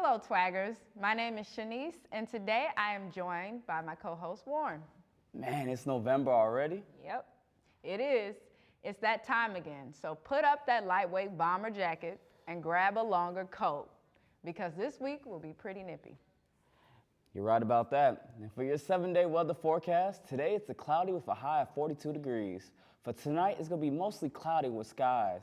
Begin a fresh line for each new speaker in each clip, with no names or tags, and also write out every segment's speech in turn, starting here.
Hello, Twaggers. My name is Shanice, and today I am joined by my co-host, Warren.
Man, it's November already?
Yep, it is. It's that time again, so put up that lightweight bomber jacket and grab a longer coat, because this week will be pretty nippy.
You're right about that. And for your 7-day weather forecast, today it's cloudy with a high of 42 degrees. For tonight, it's going to be mostly cloudy with skies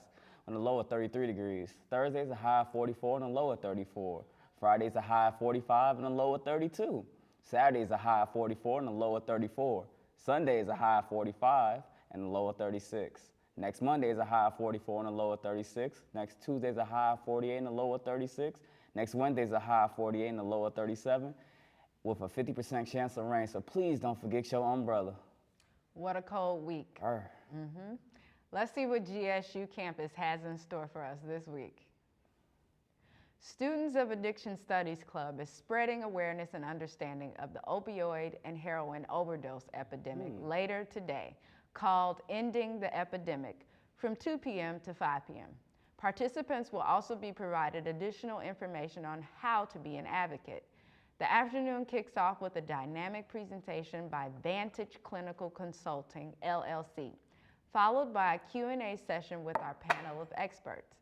on a low of 33 degrees. Thursday's a high of 44 and a low of 34. Friday's a high of 45 and a low of 32. Saturday's a high of 44 and a low of 34. Sunday's a high of 45 and a low of 36. Next Monday is a high of 44 and a low of 36. Next Tuesday's a high of 48 and a low of 36. Next Wednesday's a high of 48 and a low of 37 with a 50% chance of rain, so please don't forget your umbrella.
What a cold week. Let's see what GSU campus has in store for us this week. Students of Addiction Studies Club is spreading awareness and understanding of the opioid and heroin overdose epidemic later today, called Ending the Epidemic, from 2 p.m. to 5 p.m. Participants will also be provided additional information on how to be an advocate. The afternoon kicks off with a dynamic presentation by Vantage Clinical Consulting, LLC, followed by a Q&A session with our panel of experts.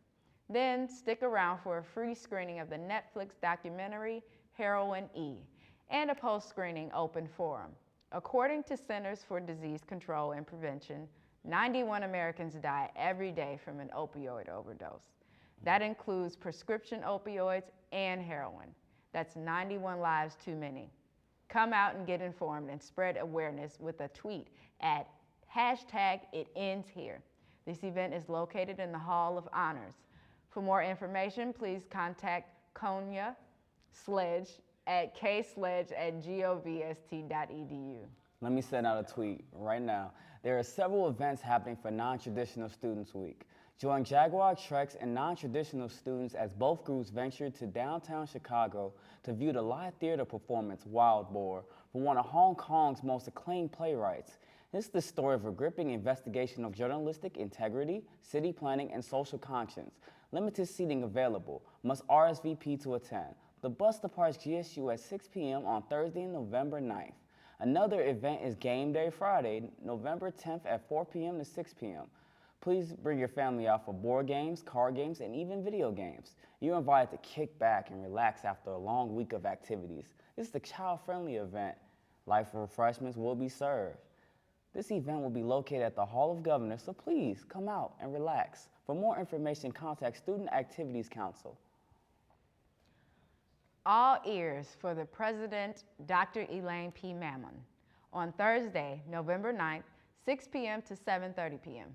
Then stick around for a free screening of the Netflix documentary, Heroin E, and a post-screening open forum. According to Centers for Disease Control and Prevention, 91 Americans die every day from an opioid overdose. That includes prescription opioids and heroin. That's 91 lives too many. Come out and get informed and spread awareness with a tweet at #ItEndsHere. This event is located in the Hall of Honors. For more information, please contact Konya Sledge at ksledge@govst.edu.
Let me send out a tweet right now. There are several events happening for Non-Traditional Students Week. Join Jaguar Treks and non-traditional students as both groups venture to downtown Chicago to view the live theater performance Wild Boar from one of Hong Kong's most acclaimed playwrights. This is the story of a gripping investigation of journalistic integrity, city planning, and social conscience. Limited seating available. Must RSVP to attend. The bus departs GSU at 6 p.m. on Thursday, November 9th. Another event is Game Day Friday, November 10th at 4 p.m. to 6 p.m. Please bring your family out for board games, card games, and even video games. You're invited to kick back and relax after a long week of activities. This is a child-friendly event. Light refreshments will be served. This event will be located at the Hall of Governors, so please come out and relax. For more information, contact Student Activities Council.
All ears for the President, Dr. Elaine P. Mammon, on Thursday, November 9th, 6 p.m. to 7:30 p.m.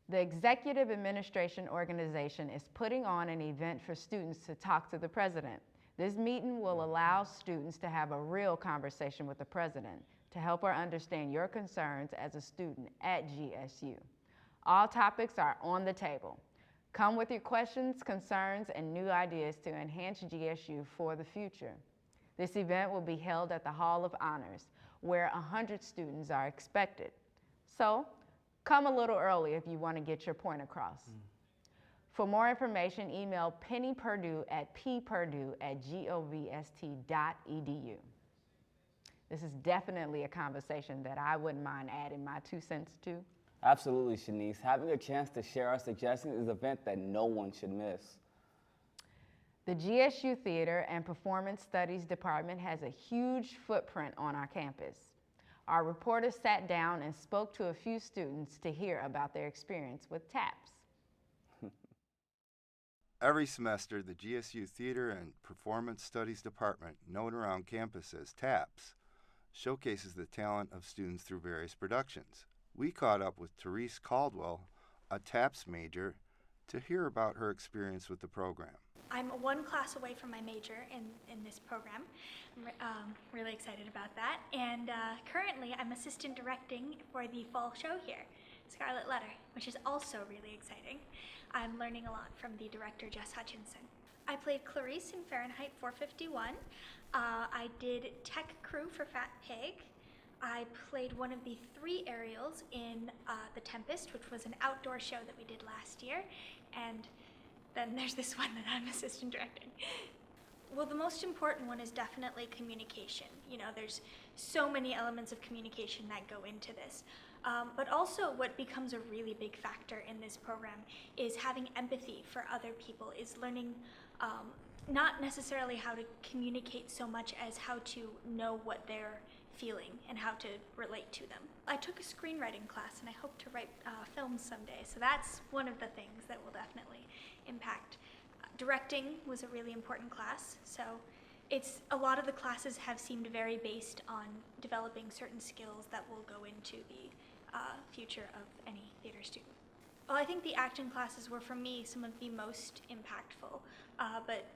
The Executive Administration Organization is putting on an event for students to talk to the President. This meeting will allow students to have a real conversation with the President to help her understand your concerns as a student at GSU. All topics are on the table. Come with your questions, concerns, and new ideas to enhance GSU for the future. This event will be held at the Hall of Honors, where 100 students are expected. So, come a little early if you want to get your point across. For more information, email Penny Purdue at ppurdue@govst.edu. This is definitely a conversation that I wouldn't mind adding my 2 cents to.
Absolutely, Shanice. Having a chance to share our suggestions is an event that no one should miss.
The GSU Theater and Performance Studies Department has a huge footprint on our campus. Our reporter sat down and spoke to a few students to hear about their experience with TAPS.
Every semester, the GSU Theater and Performance Studies Department, known around campus as TAPS, showcases the talent of students through various productions. We caught up with Therese Caldwell, a TAPS major, to hear about her experience with the program.
I'm one class away from my major in this program. I'm really excited about that. And currently, I'm assistant directing for the fall show here, Scarlet Letter, which is also really exciting. I'm learning a lot from the director, Jess Hutchinson. I played Clarice in Fahrenheit 451. I did tech crew for Fat Pig. I played one of the 3 Ariels in The Tempest, which was an outdoor show that we did last year. And then there's this one that I'm assistant directing. Well, the most important one is definitely communication. You know, there's so many elements of communication that go into this. But also what becomes a really big factor in this program is having empathy for other people, is learning not necessarily how to communicate so much as how to know what they're feeling and how to relate to them. I took a screenwriting class and I hope to write films someday, so that's one of the things that will definitely impact. Directing was a really important class, so a lot of the classes have seemed very based on developing certain skills that will go into the future of any theater student. Well, I think the acting classes were, for me, some of the most impactful, but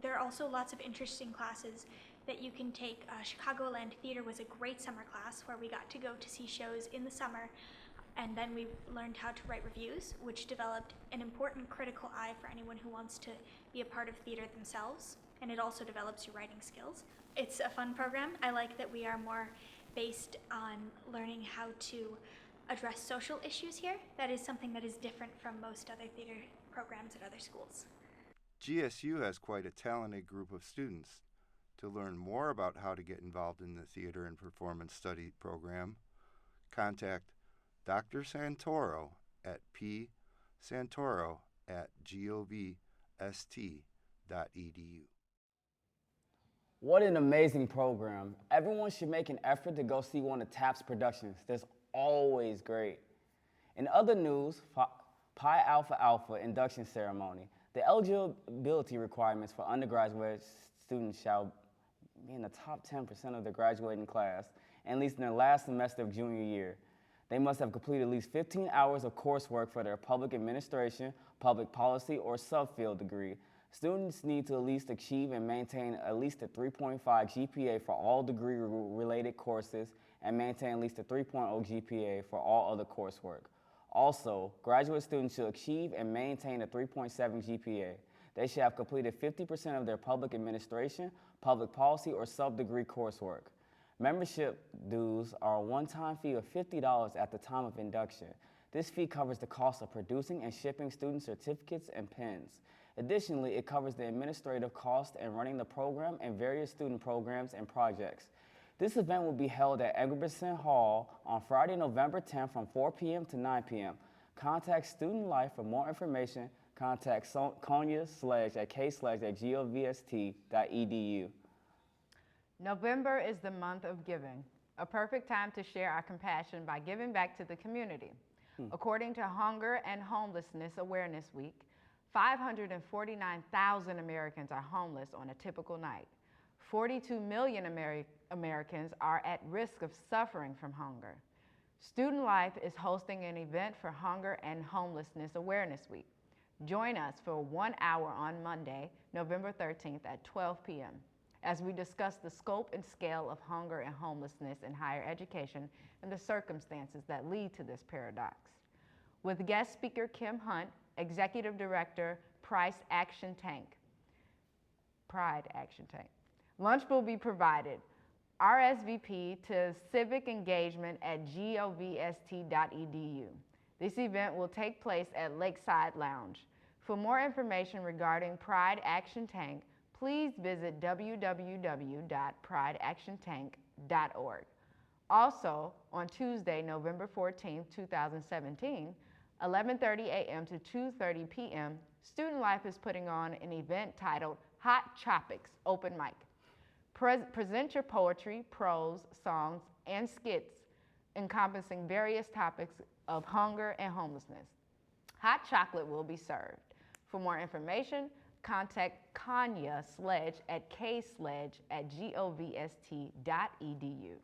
there are also lots of interesting classes that you can take. Chicagoland Theater was a great summer class where we got to go to see shows in the summer, and then we learned how to write reviews, which developed an important critical eye for anyone who wants to be a part of theater themselves, and it also develops your writing skills. It's a fun program. I like that we are more based on learning how to address social issues here. That is something that is different from most other theater programs at other schools.
GSU has quite a talented group of students. To learn more about how to get involved in the Theater and Performance Study program, contact Dr. Santoro at psantoro@govst.edu.
What an amazing program. Everyone should make an effort to go see one of TAP's productions. That's always great. In other news, Pi Alpha Alpha induction ceremony. The eligibility requirements for undergraduate students shall be in the top 10% of their graduating class, at least in their last semester of junior year. They must have completed at least 15 hours of coursework for their public administration, public policy, or subfield degree. Students need to at least achieve and maintain at least a 3.5 GPA for all degree-related courses and maintain at least a 3.0 GPA for all other coursework. Also, graduate students should achieve and maintain a 3.7 GPA. They should have completed 50% of their public administration, public policy, or sub-degree coursework. Membership dues are a one-time fee of $50 at the time of induction. This fee covers the cost of producing and shipping student certificates and pins. Additionally, it covers the administrative cost and running the program and various student programs and projects. This event will be held at Eggerson Hall on Friday, November 10th from 4 p.m. to 9 p.m. Contact Student Life for more information. Contact Konya/at govst.edu.
November is the month of giving, a perfect time to share our compassion by giving back to the community. According to Hunger and Homelessness Awareness Week, 549,000 Americans are homeless on a typical night. 42 million Americans are at risk of suffering from hunger. Student Life is hosting an event for Hunger and Homelessness Awareness Week. Join us for 1 hour on Monday, November 13th at 12 p.m. as we discuss the scope and scale of hunger and homelessness in higher education and the circumstances that lead to this paradox. With guest speaker Kim Hunt, Executive Director, Pride Action Tank. Lunch will be provided. RSVP to civic engagement at govst.edu. This event will take place at Lakeside Lounge. For more information regarding Pride Action Tank, please visit www.prideactiontank.org. Also, on Tuesday, November 14, 2017, 11:30 a.m. to 2:30 p.m., Student Life is putting on an event titled Hot Topics Open Mic. Present your poetry, prose, songs, and skits encompassing various topics of hunger and homelessness. Hot chocolate will be served. For more information, contact Konya Sledge at ksledge@govst.edu.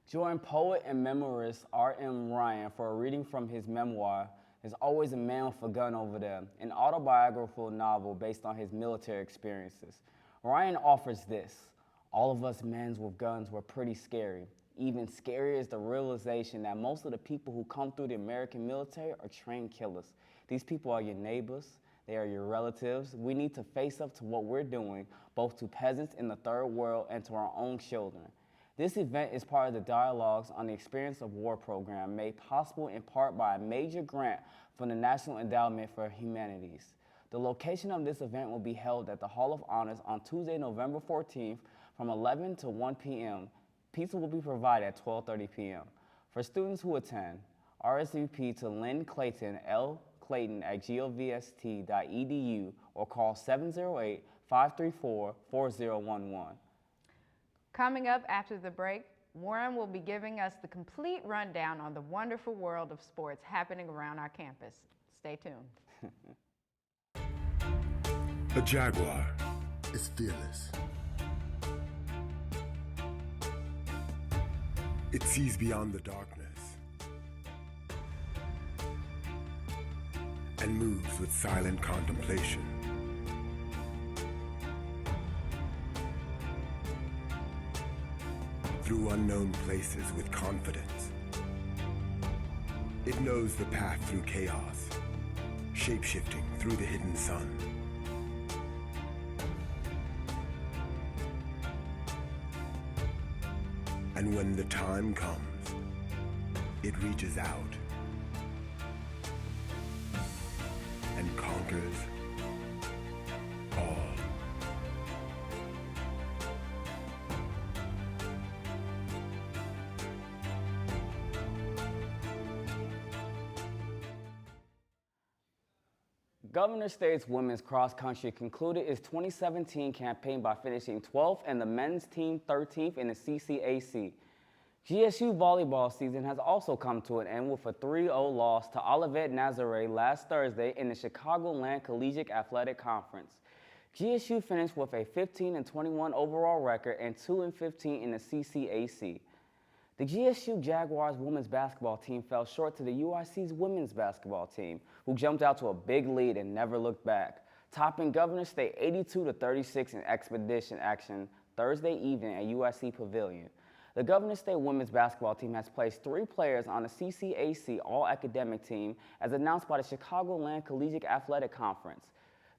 Join poet and memoirist R.M. Ryan for a reading from his memoir, There's Always a Man with a Gun Over There, an autobiographical novel based on his military experiences. Ryan offers this: all of us men with guns were pretty scary. Even scarier is the realization that most of the people who come through the American military are trained killers. These people are your neighbors, they are your relatives. We need to face up to what we're doing, both to peasants in the third world and to our own children. This event is part of the Dialogues on the Experience of War program, made possible in part by a major grant from the National Endowment for Humanities. The location of this event will be held at the Hall of Honors on Tuesday, November 14th from 11 to 1 p.m. Pizza will be provided at 12:30 p.m. For students who attend, RSVP to Lynn Clayton, lclayton@govst.edu or call 708-534-4011.
Coming up after the break, Warren will be giving us the complete rundown on the wonderful world of sports happening around our campus. Stay tuned.
A Jaguar is fearless. It sees beyond the darkness and moves with silent contemplation. Through unknown places with confidence. It knows the path through chaos, shape-shifting through the hidden sun. And when the time comes, it reaches out and conquers all.
Governor State's women's cross country concluded its 2017 campaign by finishing 12th and the men's team 13th in the CCAC. GSU volleyball season has also come to an end with a 3-0 loss to Olivet Nazaré last Thursday in the Chicagoland Collegiate Athletic Conference. GSU finished with a 15-21 overall record and 2-15 in the CCAC. The GSU Jaguars women's basketball team fell short to the UIC's women's basketball team, who jumped out to a big lead and never looked back, topping Governor State 82-36 in expedition action Thursday evening at UIC Pavilion. The Governor State women's basketball team has placed 3 players on the CCAC All-Academic team as announced by the Chicagoland Collegiate Athletic Conference.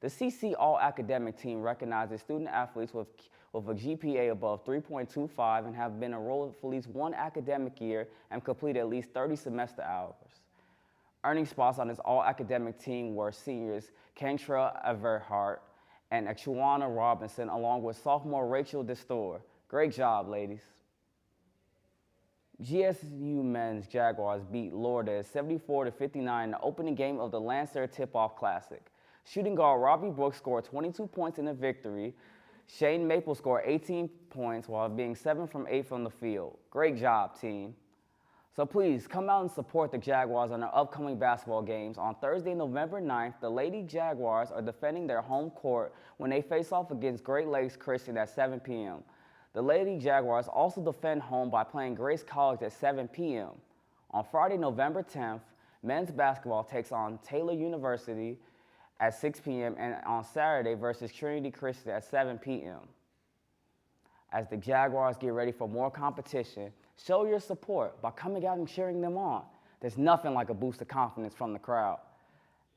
The CC All-Academic team recognizes student athletes with a GPA above 3.25 and have been enrolled for at least 1 academic year and completed at least 30 semester hours. Earning spots on this all-academic team were seniors Kentra Everhart and Chuana Robinson, along with sophomore Rachel Destor. Great job, ladies. GSU men's Jaguars beat Lourdes 74-59 in the opening game of the Lancer Tip-Off Classic. Shooting guard Robbie Brooks scored 22 points in the victory. Shane Maple scored 18 points while being 7 from 8 from the field. Great job, team. So please, come out and support the Jaguars on their upcoming basketball games. On Thursday, November 9th, the Lady Jaguars are defending their home court when they face off against Great Lakes Christian at 7 p.m. The Lady Jaguars also defend home by playing Grace College at 7 p.m. On Friday, November 10th, men's basketball takes on Taylor University at 6 p.m. and on Saturday versus Trinity Christian at 7 p.m. As the Jaguars get ready for more competition, show your support by coming out and cheering them on. There's nothing like a boost of confidence from the crowd.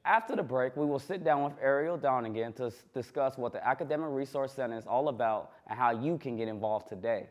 After the break, we will sit down with Ariel Donegan to discuss what the Academic Resource Center is all about and how you can get involved today.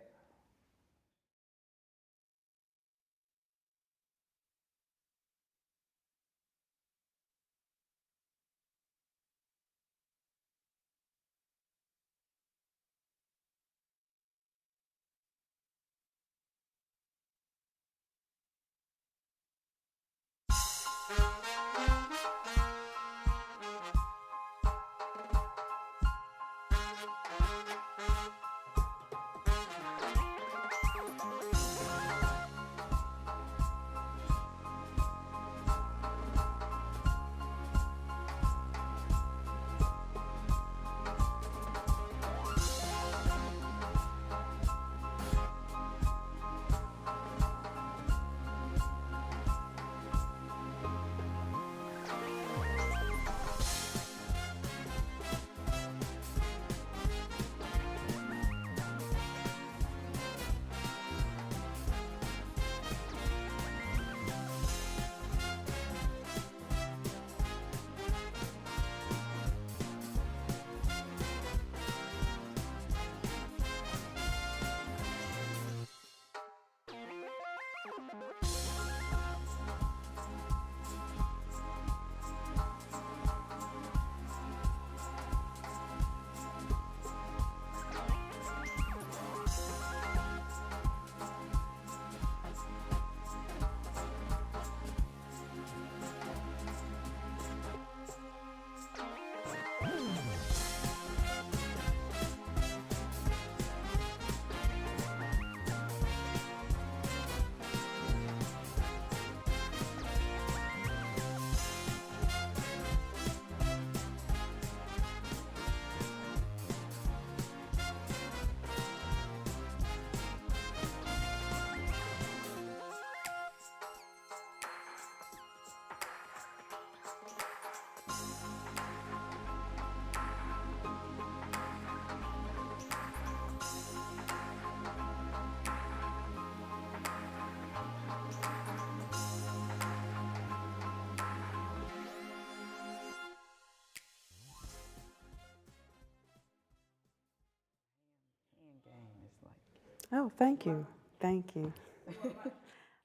like.
Oh, thank you. Thank you.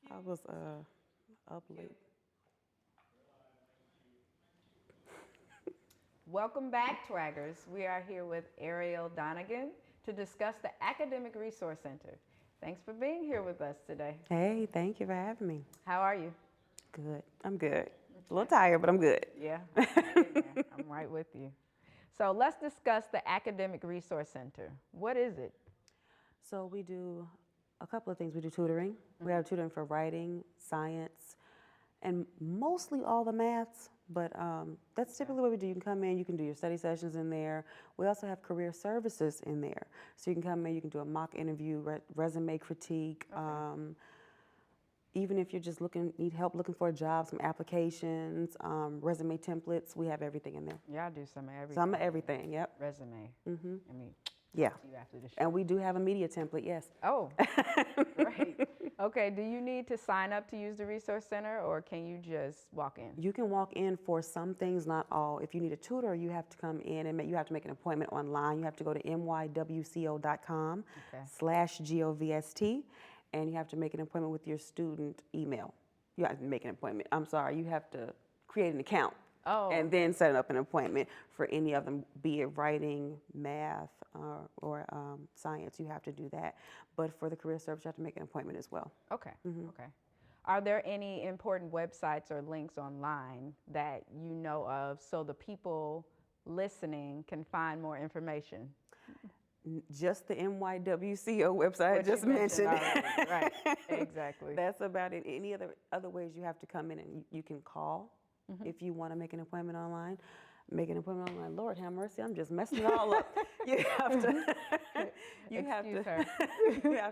I was up late.
Welcome back, TWAGers. We are here with Ariel Donegan to discuss the Academic Resource Center. Thanks for being here with us today.
Hey, thank you for having me.
How are you?
Good. I'm good. A little tired, but I'm good.
Yeah, I'm right with you. So let's discuss the Academic Resource Center. What is it?
So we do a couple of things. We do tutoring. We have tutoring for writing, science, and mostly all the maths, but that's typically what we do. You can come in, you can do your study sessions in there. We also have career services in there. So you can come in, you can do a mock interview, resume critique. Okay. Even if you're just need help looking for a job, some applications, resume templates, we have everything in there.
Yeah, I do some of everything.
Some of everything, yep.
Resume. Mm-hmm. I mean,
yeah.
you after the show.
And we do have a media template, yes.
Oh, great. Okay, do you need to sign up to use the Resource Center, or can you just walk in?
You can walk in for some things, not all. If you need a tutor, you have to come in and you have to make an appointment online. You have to go to mywco.com/govst, and you have to make an appointment with your student email. You have to make an appointment. I'm sorry, you have to create an account.
Oh.
And then set up an appointment for any of them, be it writing, math, or science. You have to do that. But for the career service, you have to make an appointment as well.
Okay. Mm-hmm. Okay. Are there any important websites or links online that you know of so the people listening can find more information?
Just the MYWCO website I just mentioned.
Right, exactly.
That's about it. Any other ways you have to come in and you can call if you want to make an appointment online. Make an appointment online. Lord have mercy, I'm just messing it all up. You have to you have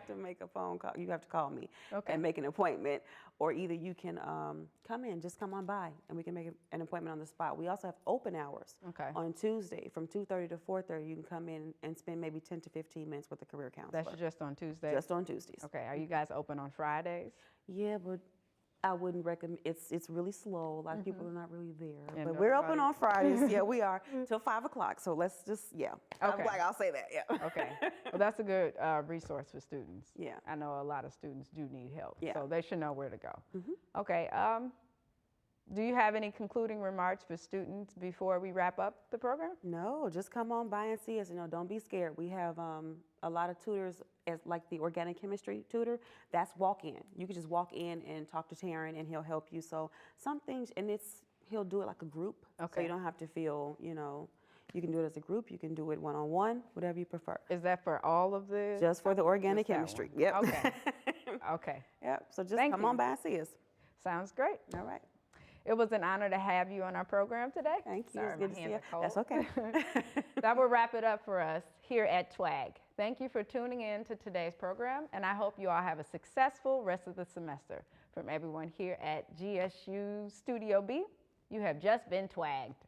to make a phone call. You have to call me and make an appointment, or either you can come on by, and we can make an appointment on the spot. We also have open hours on Tuesday from 2:30 to 4:30. You can come in and spend maybe 10 to 15 minutes with a career counselor.
That's just on Tuesdays?
Just on Tuesdays.
Okay. Are you guys open on Fridays?
Yeah, but I wouldn't recommend. It's really slow. A lot of people are not really there. But we're open on Fridays. Yeah, we are till 5 o'clock. So let's just Okay. I'll say that. Yeah.
Okay. Well, that's a good resource for students.
Yeah.
I know a lot of students do need help.
Yeah.
So they should know where to go. Okay. Do you have any concluding remarks for students before we wrap up the program?
No, just come on by and see us. Don't be scared. We have a lot of tutors, as like the organic chemistry tutor. That's walk-in. You can just walk in and talk to Taryn, and he'll help you. So some things, and he'll do it like a group. Okay. So you don't have to feel, you can do it as a group. You can do it one-on-one, whatever you prefer.
Is that for all of the?
Just for the organic chemistry. Yep.
Okay. Okay.
Yep. So just come on by and see us.
Sounds great.
All right.
It was an honor to have you on our program today.
Thank you.
Sorry,
it's good to see you. That's okay.
That will wrap it up for us here at TWAG. Thank you for tuning in to today's program, and I hope you all have a successful rest of the semester. From everyone here at GSU Studio B, you have just been TWAGed.